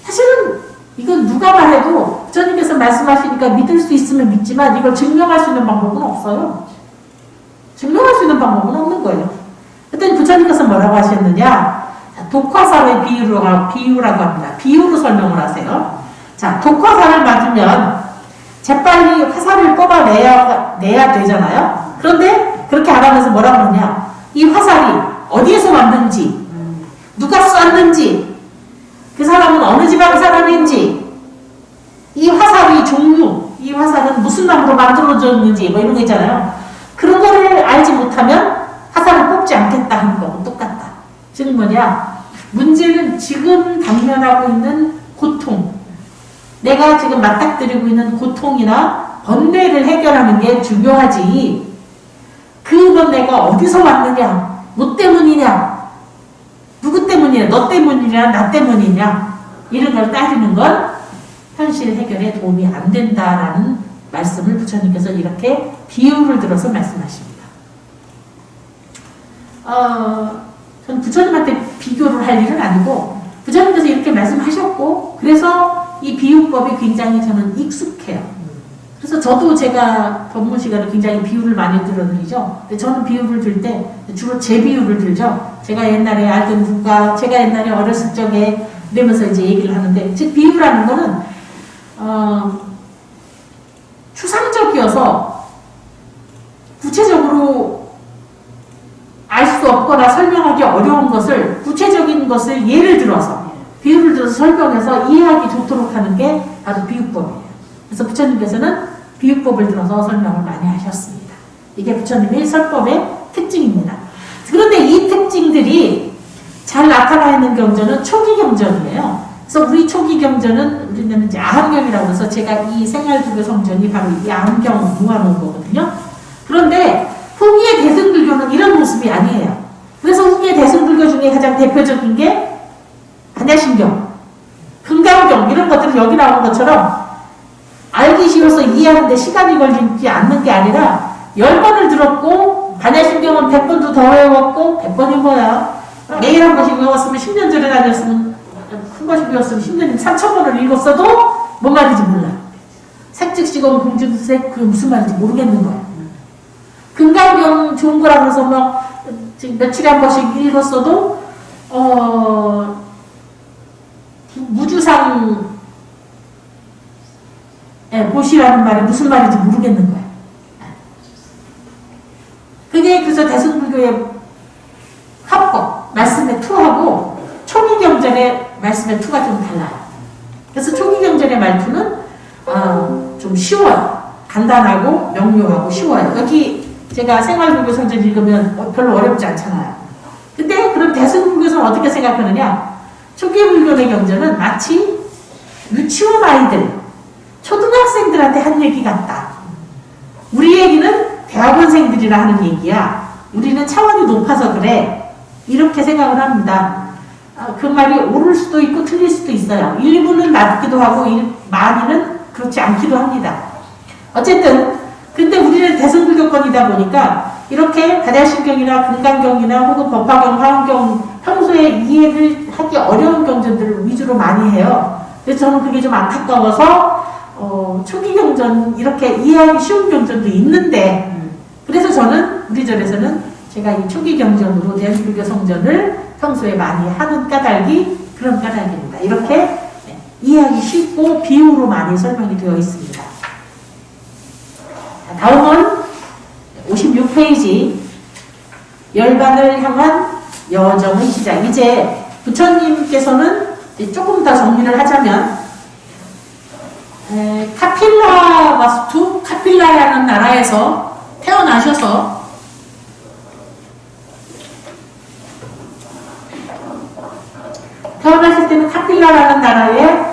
사실은 이건 누가 말해도 부처님께서 말씀하시니까 믿을 수 있으면 믿지만 이걸 증명할 수 있는 방법은 없어요. 증명할 수 있는 방법은 없는 거예요. 그랬더니 부처님께서 뭐라고 하셨느냐? 독화살의 비유라고 합니다. 비유로 설명을 하세요. 자, 독화살을 맞으면 재빨리 화살을 뽑아내야 되잖아요. 그런데 그렇게 안 하면서 뭐라고 하느냐? 이 화살이 어디에서 왔는지, 누가 쐈는지, 그 사람은 어느 지방 사람인지, 이 화살의 종류, 이 화살은 무슨 나무로 만들어졌는지 뭐 이런 거 있잖아요. 그런 거를 알지 못하면 화살을 뽑지 않겠다 하는 거하고 똑같다. 즉 뭐냐? 문제는 지금 당면하고 있는 고통, 내가 지금 맞닥뜨리고 있는 고통이나 번뇌를 해결하는 게 중요하지, 그 번뇌가 어디서 왔느냐, 뭐 때문이냐, 누구 때문이냐, 너 때문이냐, 나 때문이냐, 이런 걸 따지는 건 현실 해결에 도움이 안 된다라는 말씀을 부처님께서 이렇게 비유를 들어서 말씀하십니다. 저는 부처님한테 비교를 할 일은 아니고 부처님께서 이렇게 말씀하셨고, 그래서 이 비유법이 굉장히 저는 익숙해요. 그래서 저도 제가 법문 시간에 굉장히 비유를 많이 들어드리죠. 근데 저는 비유를 들 때 주로 제 비유를 들죠. 제가 옛날에 알던 누가, 제가 옛날에 어렸을 적에 이러면서 이제 얘기를 하는데, 즉 비유라는 거는 추상적이어서 구체적으로 알 수 없거나 설명하기 어려운 것을, 구체적인 것을 예를 들어서, 비유를 들어서 설명해서 이해하기 좋도록 하는 게 바로 비유법이에요. 그래서 부처님께서는 비유법을 들어서 설명을 많이 하셨습니다. 이게 부처님의 설법의 특징입니다. 그런데 이 특징들이 잘 나타나 있는 경전은 초기 경전이에요. 그래서 우리 초기 경전은 우리는 이제 아함경이라고 해서, 제가 이 생활두교 성전이 바로 이 아함경 모아놓은 거거든요. 그런데 후기의 대승불교는 이런 모습이 아니에요. 그래서 후기의 대승불교 중에 가장 대표적인 게 반야심경, 금강경 이런 것들은 여기 나온 것처럼 알기 쉬워서 이해하는데 시간이 걸리지 않는 게 아니라 10번을 들었고 반야신경은 100번도 더 외웠고, 100번이 뭐야? 매일 한 번씩 외웠으면 10년 전에 다녔으면, 한 번씩 외웠으면 10년, 3000번을 읽었어도 뭔 말인지 몰라. 색즉시공 공증색, 그게 무슨 말인지 모르겠는 거야. 금강경 좋은 거라 그래서 막, 지금 며칠에 한 번씩 읽었어도, 무주상, 보시라는 말이 무슨 말인지 모르겠는 거야. 그게 그래서 대승불교의 합법, 말씀의 투하고 초기경전의 말씀의 투가 좀 달라요. 그래서 초기경전의 말투는 좀 쉬워요. 간단하고 명료하고 쉬워요. 여기 제가 생활불교 성전 읽으면 별로 어렵지 않잖아요. 근데 그럼 대승불교에서는 어떻게 생각하느냐? 초기불교의 경전은 마치 유치원 아이들, 초등학생들한테 한 얘기 같다. 우리 얘기는 대학원생들이라 하는 얘기야. 우리는 차원이 높아서 그래. 이렇게 생각을 합니다. 그 말이 옳을 수도 있고 틀릴 수도 있어요. 일부는 맞기도 하고 많이는 그렇지 않기도 합니다. 어쨌든 근데 우리는 대승불교권이다 보니까 이렇게 다자신경이나 금강경이나 혹은 법화경, 화엄경 평소에 이해를 하기 어려운 경전들을 위주로 많이 해요. 그래서 저는 그게 좀 안타까워서 초기 경전 이렇게 이해하기 쉬운 경전도 있는데 그래서 저는 우리 절에서는 제가 이 초기 경전으로 대한불교 성전을 평소에 많이 하는 까닭이 그런 까닭입니다. 이렇게 이해하기 쉽고 비유로 많이 설명이 되어 있습니다. 다음은 56페이지 열반을 향한 여정의 시작. 이제 부처님께서는 조금 더 정리를 하자면 카필라 와스투, 카필라라는 나라에서 태어나셔서 태어나실 때는 카필라라는 나라의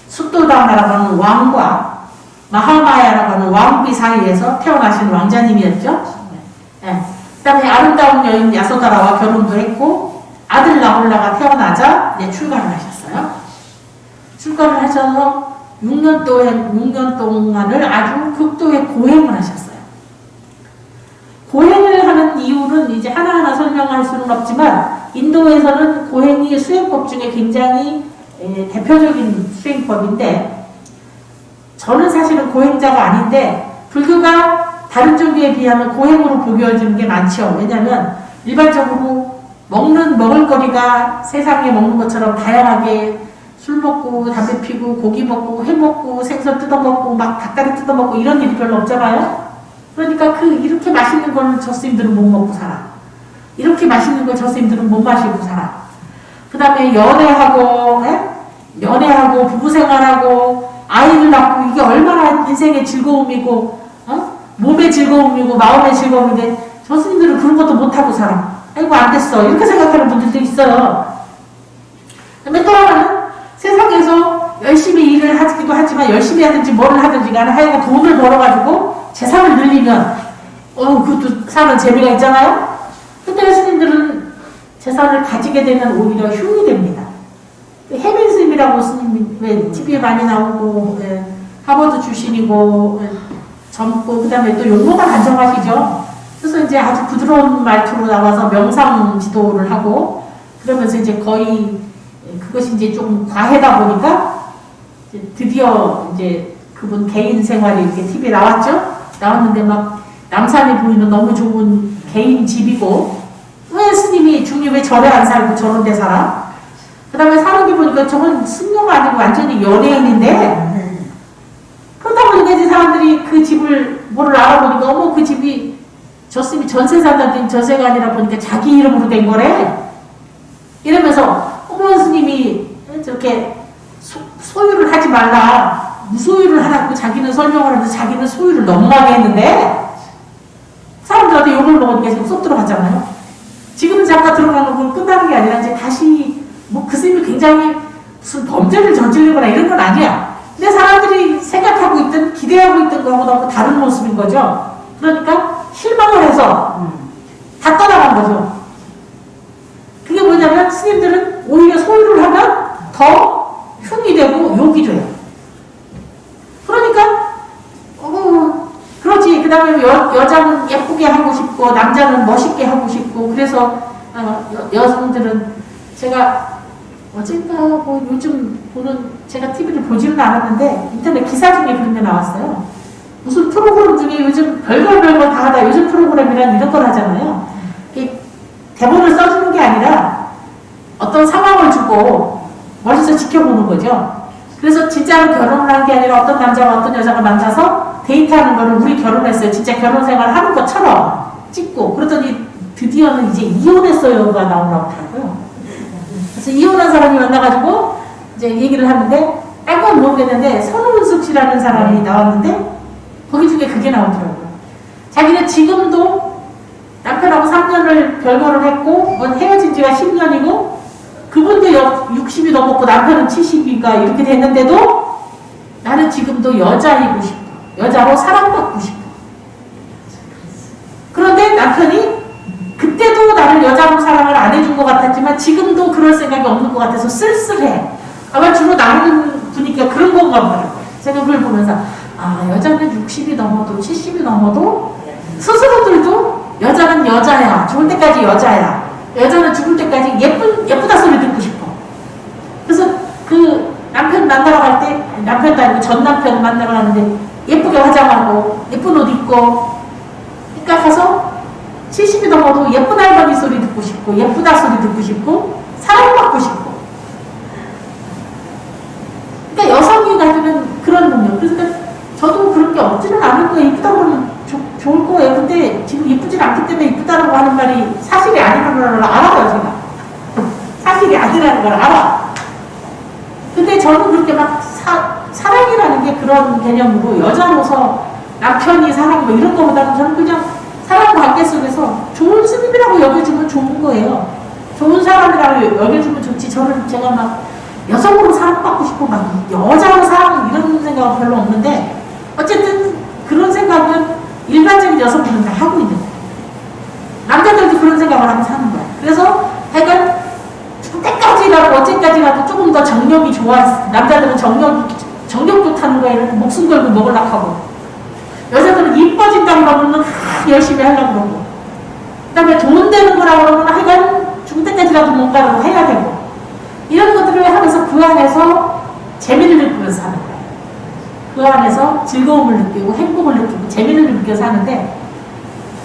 숙도다마라고 하는 왕과 마하마야라고 하는 왕비 사이에서 태어나신 왕자님이었죠. 그 다음에 아름다운 여인 야소다라와 결혼도 했고 아들 나홀라가 태어나자 출가를 하셨어요. 출가를 하셔서 6년 동안을 아주 극도의 고행을 하셨어요. 고행을 하는 이유는 이제 하나하나 설명할 수는 없지만 인도에서는 고행이 수행법 중에 굉장히 대표적인 수행법인데 저는 사실은 고행자가 아닌데 불교가 다른 종교에 비하면 고행으로 보여지는 게 많죠. 왜냐하면 일반적으로 먹을거리가 세상에 먹는 것처럼 다양하게 술 먹고 담배 피고 고기 먹고 회 먹고 생선 뜯어먹고 막 닭다리 뜯어먹고 이런 일이 별로 없잖아요. 그러니까 이렇게 맛있는 걸 저 스님들은 못 먹고 살아. 이렇게 맛있는 걸 저 스님들은 못 마시고 살아. 그 다음에 연애하고 부부생활하고 아이를 낳고 이게 얼마나 인생의 즐거움이고 몸의 즐거움이고 마음의 즐거움인데 저 스님들은 그런 것도 못하고 살아. 아이고 안 됐어. 이렇게 생각하는 분들도 있어요. 그다음에 또 하나는 세상에서 열심히 일을 하기도 하지만 열심히 하든지 뭐를 하든지 간에 하여간 돈을 벌어가지고 재산을 늘리면 그것도 사는 재미가 있잖아요. 그때 스님들은 재산을 가지게 되면 오히려 흉이 됩니다. 해민 스님이라고 스님이 왜 TV에 많이 나오고 하버드 출신이고 젊고 그 다음에 또 용모가 단정하시죠. 그래서 이제 아주 부드러운 말투로 나와서 명상 지도를 하고 그러면서 이제 거의 그것이 이제 좀 과해다 보니까 이제 드디어 이제 그분 개인 생활이 이렇게 TV에 나왔는데 막 남산에 보이는 너무 좋은 개인 집이고 왜 스님이 중이 왜 절에 안 살고 저런 데 살아? 그 다음에 사는 게 보니까 저건 승려가 아니고 완전히 연예인인데 그러다 보니까 이제 사람들이 그 집을 뭐를 알아보니까 그 집이 저 스님이 전세 산다더니 전세가 아니라 보니까 자기 이름으로 된 거래. 이러면서 스님이 저렇게 소유를 하지 말라. 무소유를 하라고 자기는 설명을 하면서 자기는 소유를 너무하게 했는데 사람들한테 욕을 먹으니까 지금 쏙 들어갔잖아요. 지금 잠깐 들어가는 건 끝나는 게 아니라 이제 다시 그 스님이 굉장히 무슨 범죄를 저지르거나 이런 건 아니야. 근데 사람들이 생각하고 있던 기대하고 있던 거하고 너무 다른 모습인 거죠. 그러니까 실망을 해서 다 떠나간 거죠. 그게 뭐냐면 스님들은 오히려 소유를 하면 더 흉이 되고 욕이 돼요. 그러니까 그렇지. 다음에 여자는 예쁘게 하고 싶고 남자는 멋있게 하고 싶고 그래서 여성들은 제가 어젠가 뭐 요즘 보는 제가 TV를 보지는 않았는데 인터넷 기사 중에 그런 게 나왔어요. 무슨 프로그램 중에 요즘 별걸 다 하다 요즘 프로그램이란 이런 걸 하잖아요. 대본을 써주는 게 아니라 어떤 상황을 주고 멀리서 지켜보는 거죠. 그래서 진짜로 결혼을 한 게 아니라 어떤 남자와 어떤 여자가 만나서 데이트하는 거를 우리 결혼했어요. 진짜 결혼 생활 하는 것처럼 찍고 그러더니 드디어는 이제 이혼했어요가 나오라고 하더라고요. 그래서 이혼한 사람이 만나가지고 이제 얘기를 하는데 딴 건 모르겠는데 선우은숙 씨라는 사람이 나왔는데 거기 중에 그게 나오더라고요. 자기는 지금도 남편하고 3년을 별거를 했고 헤어진 지가 10년이고 그분도 60이 넘었고 남편은 70인가 이렇게 됐는데도 나는 지금도 여자이고 싶어. 여자로 사랑받고 싶어. 그런데 남편이 그때도 나를 여자로 사랑을 안 해준 것 같았지만 지금도 그럴 생각이 없는 것 같아서 쓸쓸해. 아마 주로 나누는 분위기가 그런 건가 봐요. 제가 그걸 보면서 여자는 60이 넘어도 70이 넘어도 스스로들도 여자는 여자야. 죽을 때까지 여자야. 여자는 죽을 때까지 예쁘다 소리 듣고 싶어. 그래서 그 남편 만나러 갈 때 남편도 아니고 전 남편 만나러 가는데 예쁘게 화장하고 예쁜 옷 입고 그러니까 가서 70이 넘어도 예쁜 할머니 소리 듣고 싶고 예쁘다 소리 듣고 싶고 사랑받고 싶고 그러니까 여성이 가지는 그런 능력. 그러니까 저도 그런 게 없지는 않을 거예요. 이쁘다고 하면 좋을 거예요. 근데 지금 이쁘지 않기 때문에 이쁘다라고 하는 말이 사실이 아니라는 걸 알아요. 제가 사실이 아니라는 걸 알아. 근데 저는 그렇게 막 사랑이라는 게 그런 개념으로 여자로서 남편이 사랑 뭐 이런 거보다는 저는 그냥 사랑 관계 속에서 좋은 스님이라고 여겨주면 좋은 거예요. 좋은 사람이라고 여겨주면 좋지. 제가 막 여성으로 사랑받고 싶고 막 여자로 사랑 이런 생각은 별로 없는데 어쨌든 그런 생각은 일반적인 여성들은 다 하고 있는 거예요. 남자들도 그런 생각을 하고 사는 거예요. 그래서 하여간 때까지라도 어제까지라도 조금 더 정력이 좋아. 남자들은 정력 좋다는 거에 목숨 걸고 먹으려고 하고 여자들은 이뻐진다고 그러면 열심히 하려고 그러고 그 다음에 돈 되는 거라고 그러면 하여간 죽을 때까지라도 뭔가를 해야 되고 이런 것들을 하면서 그 안에서 재미를 느끼면서 사는 거예요. 그 안에서 즐거움을 느끼고 행복을 느끼고 재미를 느껴서 사는데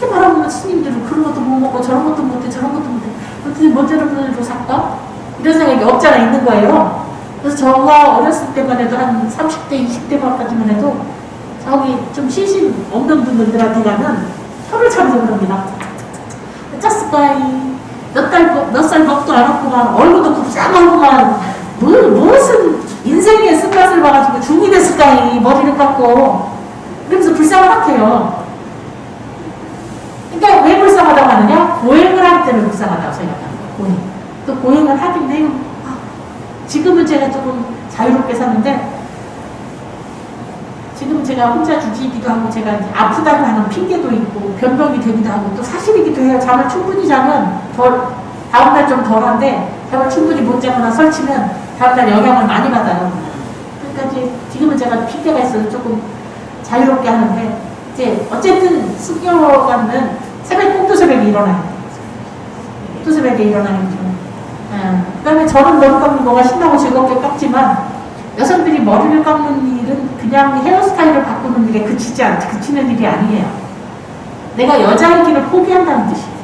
이렇게 말하면 스님들은 그런 것도 못 먹고 저런 것도 못해 저런 것도 못해 어떻게 멋대로 분으로 살까? 이런 생각이 없잖아 있는 거예요. 그래서 저가 어렸을 때만 해도 한 30대 20대까지만 해도 저기 좀 시신 없는 분들한테 가면 혀를 차면서 그럽니다. 짰을까이 몇 살 먹도 안 왔구만 얼굴도 굽상하구만 무슨 인생의 쓴맛을 봐가지고 중이 됐을까이 머리를 깎고 그러면서 불쌍하게요. 그러니까 왜 불쌍하다고 하느냐? 고행을 하기 때문에 불쌍하다고 생각하는 거예요. 고행. 또 고행을 하긴 해요. 지금은 제가 조금 자유롭게 사는데 지금 제가 혼자 주지기도 하고 제가 아프다고 하는 핑계도 있고 변병이 되기도 하고 또 사실이기도 해요. 잠을 충분히 자면 다음날 좀 덜한데 잠을 충분히 못 자거나 설치면 다음날 영향을 많이 받아요. 그러니까 지금은 제가 핑계가 있어서 조금 자유롭게 하는데 이제 어쨌든 숙녀가는 꼭두새벽에 일어나요. 꼭두새벽에 일어나야죠. 그 다음에 저는 머리 깎는 거가 신나고 즐겁게 깎지만 여성들이 머리를 깎는 일은 그냥 헤어스타일을 바꾸는 일에 그치는 일이 아니에요. 내가 여자이기를 포기한다는 뜻이에요.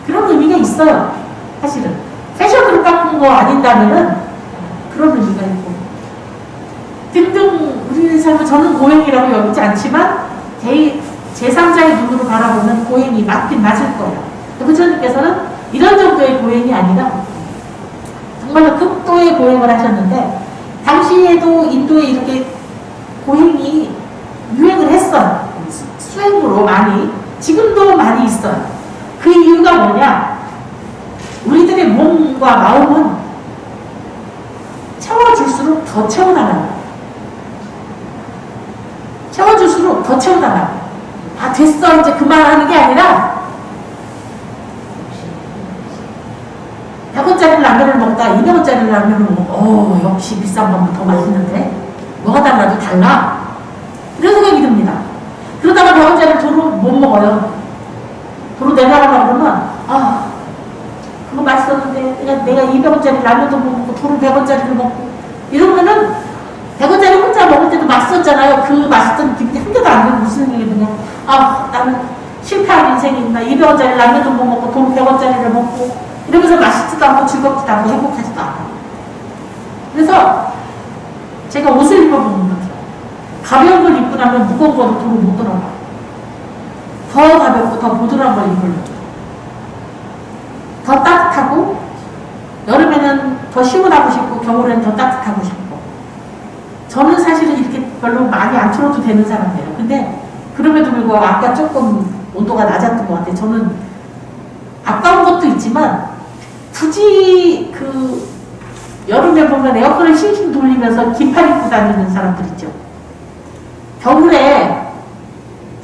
그런 의미가 있어요. 사실은 패션으로 깎은 거 아닌다면은 그런 의미가 있고 등등 우리 삶은 저는 고행이라고 여기지 않지만 제3자의 눈으로 바라보면 고행이 맞긴 맞을 거예요. 부처님께서는 이런 정도의 고행이 아니라 정말로 극도의 고행을 하셨는데 당시에도 인도에 이렇게 고행이 유행을 했어요. 수행으로 많이. 지금도 많이 있어요. 그 이유가 뭐냐? 우리들의 몸과 마음은 채워줄수록 더 채워나가요. 채워줄수록 더 채워나가요. 됐어 이제 그만하는 게 아니라 100원짜리 라면을 먹다 200원짜리 라면을 먹고 역시 비싼 거면 더 맛있는데 뭐가 달라도 달라 이런 생각이 듭니다. 그러다가 100원짜리 도로 못 먹어요. 도로 내려가려고 그러면, 아, 그거 맛있었는데, 내가 200원짜리 라면도 못 먹고, 도로 100원짜리를 먹고, 이러면은, 100원짜리 혼자 먹을 때도 맛있었잖아요. 그 맛있던 기분이 한 개도 안 들고 무슨 일이 그냥, 아, 나는 실패한 인생이구나. 200원짜리 라면도 못 먹고, 도로 100원짜리를 먹고, 이러면서 맛있지도 않고, 즐겁지도 않고, 행복하지도 않아요. 그래서, 제가 옷을 입어보는 거죠. 가벼운 걸 입고 나면 무거운 거로 도로 못 들어가요. 더 가볍고 더 보드라운 걸 입으려고. 더 따뜻하고, 여름에는 더 시원하고 싶고, 겨울에는 더 따뜻하고 싶고. 저는 사실은 이렇게 별로 많이 안 틀어도 되는 사람이에요. 근데, 그럼에도 불구하고 아까 조금 온도가 낮았던 것 같아요. 저는 아까운 것도 있지만, 굳이 여름에 보면 에어컨을 싱싱 돌리면서 긴팔 입고 다니는 사람들 있죠. 겨울에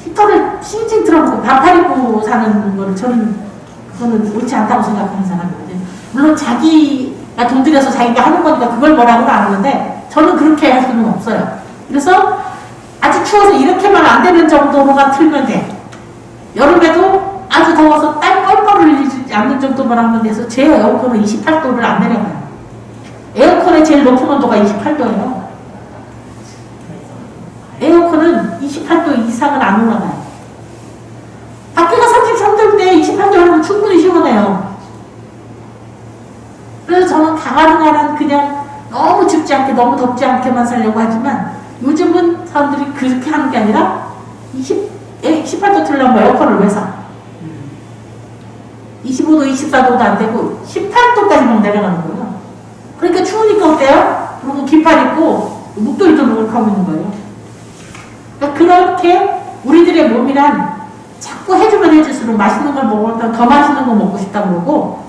히터를 싱싱 틀어놓고 반팔 입고 사는 거를 그거는 옳지 않다고 생각하는 사람이거든요. 물론 자기가 돈 들여서 자기가 하는 거니까 그걸 뭐라고는 안 하는데 저는 그렇게 할 수는 없어요. 그래서 아주 추워서 이렇게만 안 되는 정도로만 틀면 돼. 여름에도 아주 더워서 땀 뻘뻘 흘리지 않는 정도만 하면 돼서 제 에어컨은 28도를 안 내려가요. 에어컨의 제일 높은 온도가 28도예요. 에어컨은 28도 이상은 안 올라가요. 밖에가 33도인데 28도 하면 충분히 시원해요. 그래서 저는 강하는 한은 그냥 너무 춥지 않게 너무 덥지 않게만 살려고 하지만 요즘은 사람들이 그렇게 하는 게 아니라 18도 틀려면 에어컨을 왜 사? 25도, 24도도 안 되고 18도까지 막 내려가는 거예요. 그러니까 추우니까 어때요? 그리고 긴팔 입고 목도리도 노력하고 있는 거예요. 그러니까 그렇게 우리들의 몸이란 자꾸 해주면 해줄수록 맛있는 걸 먹으면 더 맛있는 거 먹고 싶다 그러고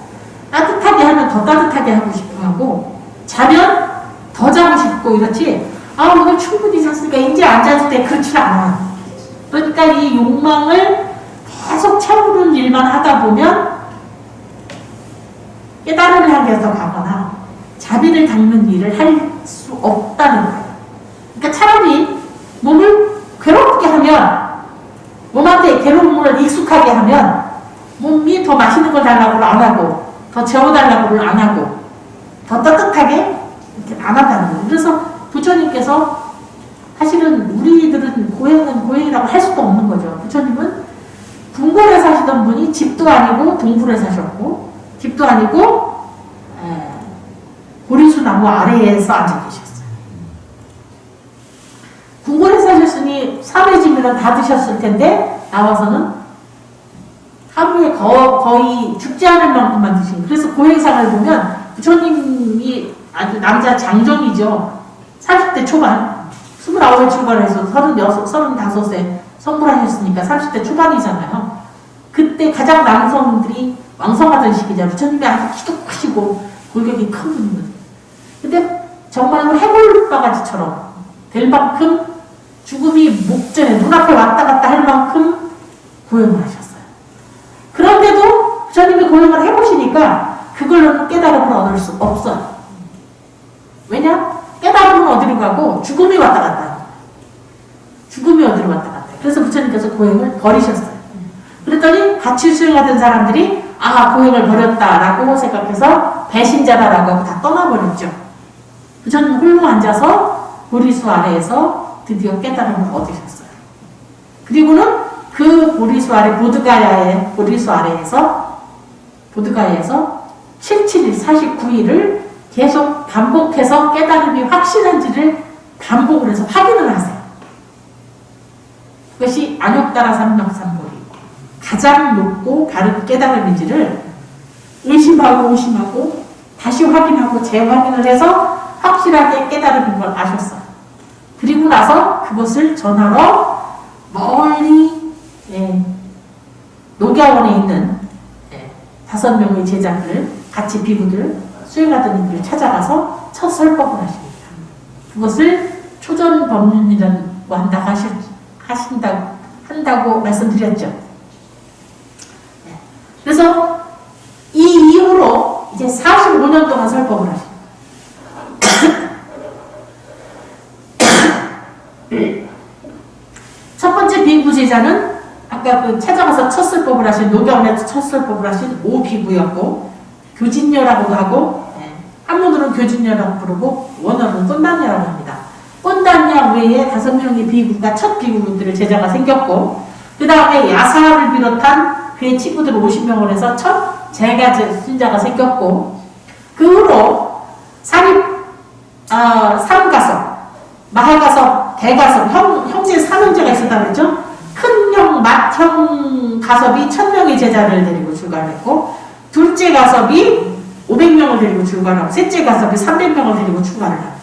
따뜻하게 하면 더 따뜻하게 하고 싶어 하고 자면 더 자고 싶고 이렇지 아 오늘 충분히 잤으니까 이제 안 자도 돼 그렇지 않아. 그러니까 이 욕망을 계속 채우는 일만 하다 보면 깨달음을 향해서 가거나 자비를 닦는 일을 할 수 없다는 거예요. 그러니까 차라리 몸을 괴롭게 하면 몸한테 괴로움을 익숙하게 하면 몸이 더 맛있는 걸 달라고 안 하고 더 재워달라고 안 하고 더 따뜻하게 이렇게 안 한다는 거예요. 그래서 부처님께서 사실은 우리들은 고행이라고 할 수도 없는 거죠. 부처님은 궁궐에 사시던 분이 집도 아니고 동굴에 사셨고 집도 아니고 보리수 나무 아래에서 앉아 계셨어요. 궁궐에 사셨으니 3회쯤이면 다 드셨을 텐데 나와서는 하루에 거의 죽지 않을 만큼만 드신. 그래서 고행상을 보면 부처님이 아주 남자 장정이죠. 30대 초반, 29에 출발해서 36, 35세 성불하셨으니까 30대 초반이잖아요. 그때 가장 남성들이 왕성하던 시기잖아요. 부처님이 아주 키도 크시고 골격이 큰 분이거든요. 근데 정말로 해골바가지처럼 될 만큼 죽음이 목전에 눈앞에 왔다 갔다 할 만큼 고행을 하셨어요. 그런데도 부처님이 고행을 해보시니까 그걸로는 깨달음을 얻을 수 없어요. 왜냐? 깨달음은 어디로 가고 죽음이 왔다 갔다 해요. 죽음이 어디로 왔다 갔다 해요. 그래서 부처님께서 고행을 버리셨어요. 그랬더니 같이 수행하던 사람들이 아 고행을 버렸다라고 생각해서 배신자다라고 하고 다 떠나버렸죠. 부처님 홀로 앉아서 보리수 아래에서 드디어 깨달음을 얻으셨어요. 그리고는 그 보리수 아래 보리수 아래에서 77일 49일을 계속 반복해서 깨달음이 확실한지를 반복을 해서 확인을 하세요. 그것이 안욕따라 삼명삼보리 가장 높고 바른 깨달음인지를 의심하고 다시 확인하고 재확인을 해서 확실하게 깨달은 걸 아셨어요. 그리고 나서 그것을 전하러 멀리 녹야원에 있는 5명의 제자들 같이 비구들 수행하던 이들을 찾아가서 첫 설법을 하십니다. 그것을 초전법륜이라고 한다고 말씀드렸죠. 그래서 이 이후로 이제 45년 동안 설법을 하십니다. 첫 번째 비구 제자는 아까 그 찾아가서 첫설법을 하신 노경에서 첫설법을 하신 오비구였고 교진녀라고도 하고 한문으로는 교진녀라고 부르고 원어로는 꼰단녀라고 합니다. 꼰단녀 외에 5명의 비구가 첫 비구들을 제자가 생겼고 그 다음에 야사를 비롯한 그의 친구들 50명을 해서 첫 제가 신자가 생겼고 그 후로 삼가섭, 마하가섭, 대가섭, 형제 3형제가 있었다고 했죠. 큰형, 맏형 가섭이 1000명의 제자를 데리고 출가했고 둘째 가섭이 500명을 데리고 출가하고 셋째 가섭이 300명을 데리고 출가를 합니다.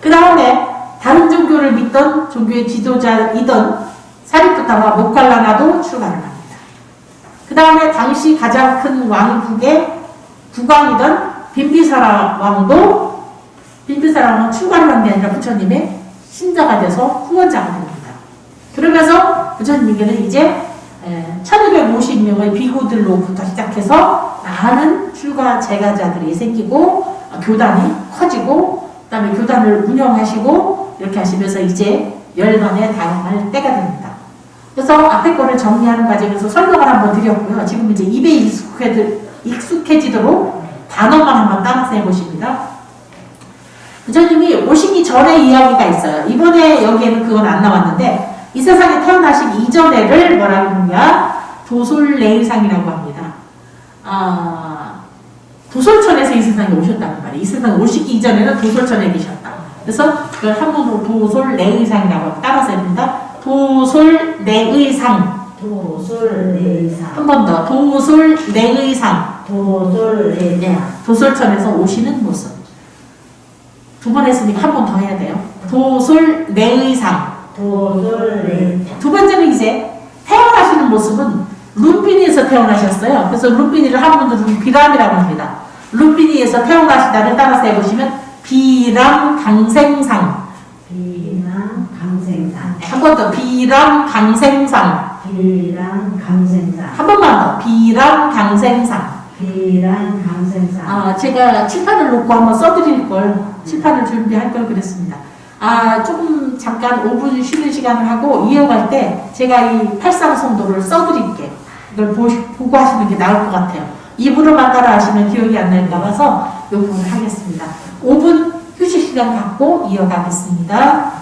그 다음에 다른 종교를 믿던 종교의 지도자이던 사리푸타와 모칼라나도 출가를 합니다. 그 다음에 당시 가장 큰 왕국의 국왕이던 빈비사라 왕은 출가를 한 게 아니라 부처님의 신자가 돼서 후원자가 됩니다. 그러면서 부처님께는 이제 1250명의 비구들로부터 시작해서 많은 출가 제가자들이 생기고 교단이 커지고 그 다음에 교단을 운영하시고 이렇게 하시면서 이제 열반에 다양할 때가 됩니다. 그래서 앞에 거를 정리하는 과정에서 설명을 한번 드렸고요. 지금 이제 입에 익숙해지도록 단어만 한번 따라서 해보십니다. 부처님이 오시기 전에 이야기가 있어요. 이번에 여기에는 그건 안 나왔는데 이 세상에 태어나시기 이전에를 뭐라고 하느냐 도솔내의상이라고 합니다. 도솔천에서 이 세상에 오셨다는 말이에요. 이 세상에 오시기 이전에는 도솔천에 계셨다. 그래서 그걸 한문으로 도솔내의상이라고 따라서 합니다. 도솔내의상. 한 번 더. 도솔내의상. 도솔천에서 오시는 모습. 두 번 했으니까 한 번 더 해야 돼요. 도솔내의상. 두 번째는 이제 태어나시는 모습은 룸피니에서 태어나셨어요. 그래서 룸피니를 한문으로 비람이라고 합니다. 룸피니에서 태어나시다를 따라서 해보시면 비람강생상. 한 번 더 비람강생상. 한 번만 더 비람강생상. 제가 칠판을 놓고 한번 써드릴 걸 칠판을 준비할 걸 그랬습니다. 조금 잠깐 5분 쉬는 시간을 하고 이어갈 때 제가 이 팔상성도를 써드릴게요. 이걸 보고 하시는 게 나을 것 같아요. 입으로만 따라 하시면 기억이 안 날까 봐서 이 부분을 하겠습니다. 5분 휴식 시간 갖고 이어가겠습니다.